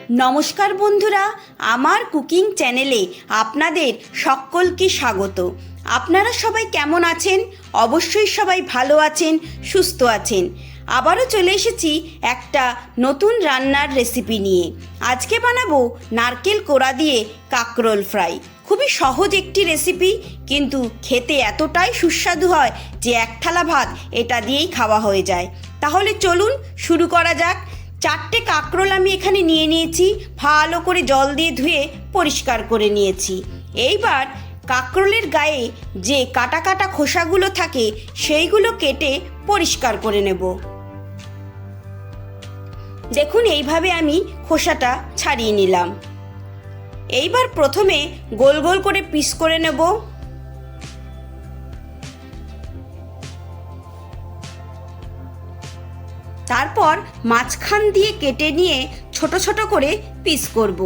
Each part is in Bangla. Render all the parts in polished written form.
নমস্কার বন্ধুরা, আমার কুকিং চ্যানেলে আপনাদের সকলকে স্বাগত। আপনারা সবাই কেমন আছেন? অবশ্যই সবাই ভালো আছেন, সুস্থ আছেন। আবারও চলে এসেছি একটা নতুন রান্নার রেসিপি নিয়ে। আজকে বানাবো নারকেল কোড়া দিয়ে কাঁকরোল ফ্রাই। খুবই সহজ একটি রেসিপি, কিন্তু খেতে এতটাই সুস্বাদু হয় যে এক থালা ভাত এটা দিয়েই খাওয়া হয়ে যায়। তাহলে চলুন শুরু করা যাক। 4টে কাঁকরোল আমি এখানে নিয়ে নিয়েছি, ভালো করে জল দিয়ে ধুয়ে পরিষ্কার করে নিয়েছি। এইবার কাঁকরোলের গায়ে যে কাটা কাটা খোসাগুলো থাকে সেইগুলো কেটে পরিষ্কার করে নেব। দেখুন, এইভাবে আমি খোসাটা ছাড়িয়ে নিলাম। এইবার প্রথমে গোল গোল করে পিস করে নেব। তারপর মাঝখান দিয়ে কেটে নিয়ে ছোট ছোট করে পিস করব।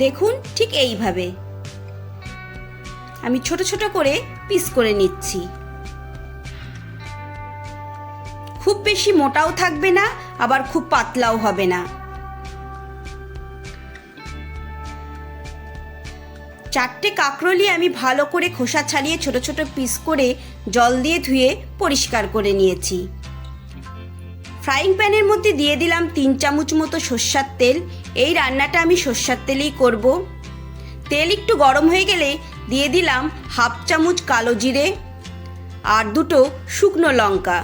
দেখুন, ঠিক এইভাবে আমি ছোট ছোট করে পিস করে নিচ্ছি। খুব বেশি মোটাও থাকবে না, আবার খুব পাতলাও হবে না। 4টে কাঁকরোলই আমি ভালো করে খোসা ছাড়িয়ে ছোট ছোট পিস করে জল দিয়ে ধুয়ে পরিষ্কার করে নিয়েছি। ফ্রাইং প্যানের মধ্যে দিয়ে দিলাম 3 চামচ মতো সর্ষের তেল। এই রান্নাটা আমি সর্ষের তেলেই করব। তেল একটু গরম হয়ে গেলে দিয়ে দিলাম 1/2 চামচ কালো জিরে আর 2টো শুকনো লঙ্কা।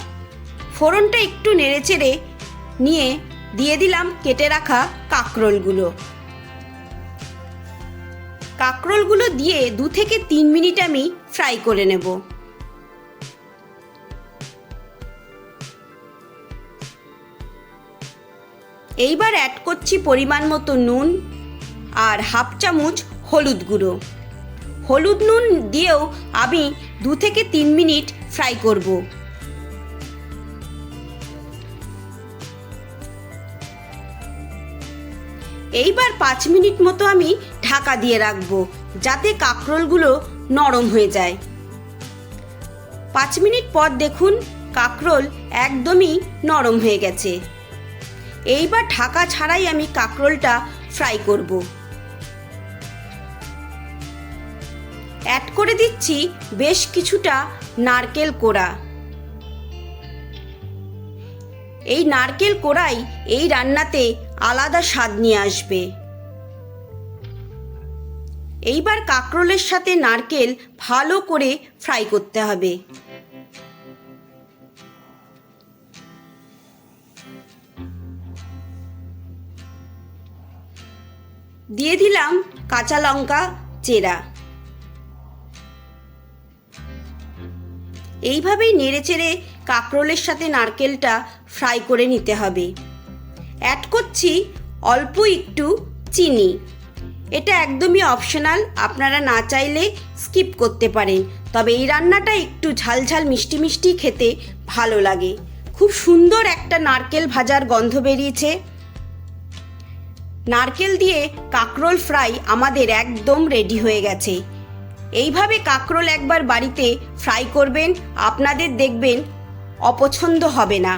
ফোড়নটা একটু নেড়েচেড়ে নিয়ে দিয়ে দিলাম কেটে রাখা কাঁকরোলগুলো দিয়ে 2 থেকে 3 মিনিট আমি ফ্রাই করে নেব। এইবার অ্যাড করছি পরিমাণ মতো নুন আর 1/2 চামচ হলুদ গুঁড়ো। হলুদ নুন দিয়েও আমি 2 থেকে 3 মিনিট ফ্রাই করব। এইবার 5 মিনিট মতো আমি ঢাকা দিয়ে রাখবো, যাতে কাঁকরোলগুলো নরম হয়ে যায়। 5 মিনিট পর দেখুন, কাঁকরোল একদমই নরম হয়ে গেছে। এইবার ঢাকা ছাড়াই আমি কাঁকরোলটা ফ্রাই করব। অ্যাড করে দিচ্ছি বেশ কিছুটা নারকেল কোড়া। এই নারকেল কোড়াই এই রান্নাতে আলাদা স্বাদ নিয়ে আসবে। এইবার কাঁকরোলের সাথে নারকেল ভালো করে ফ্রাই করতে হবে। দিয়ে দিলাম কাঁচা লঙ্কা চেরা। এইভাবেই নেড়েচেড়ে কাঁকরোলের সাথে নারকেলটা ফ্রাই করে নিতে হবে। অ্যাড করছি অল্প একটু চিনি। এটা একদমই অপশনাল, আপনারা না চাইলে স্কিপ করতে পারেন। তবে এই রান্নাটা একটু ঝালঝাল মিষ্টি মিষ্টি খেতে ভালো লাগে। খুব সুন্দর একটা নারকেল ভাজার গন্ধ বেরিয়েছে। নারকেল দিয়ে কাঁকরোল ফ্রাই আমাদের একদম রেডি হয়ে গেছে। এইভাবে কাঁকরোল একবার বাড়িতে ফ্রাই করবেন, আপনাদের দেখবেন অপছন্দ হবে না।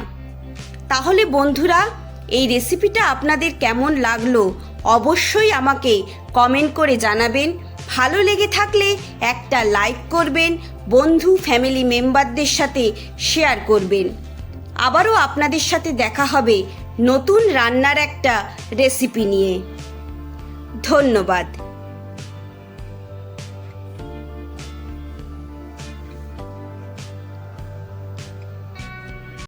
তাহলে বন্ধুরা, এই রেসিপিটা আপনাদের কেমন লাগলো অবশ্যই আমাকে কমেন্ট করে জানাবেন। ভালো লেগে থাকলে একটা লাইক করবেন, বন্ধু ফ্যামিলি মেম্বারদের সাথে শেয়ার করবেন। আবারও আপনাদের সাথে দেখা হবে নতুন রান্নার একটা রেসিপি নিয়ে। ধন্যবাদ।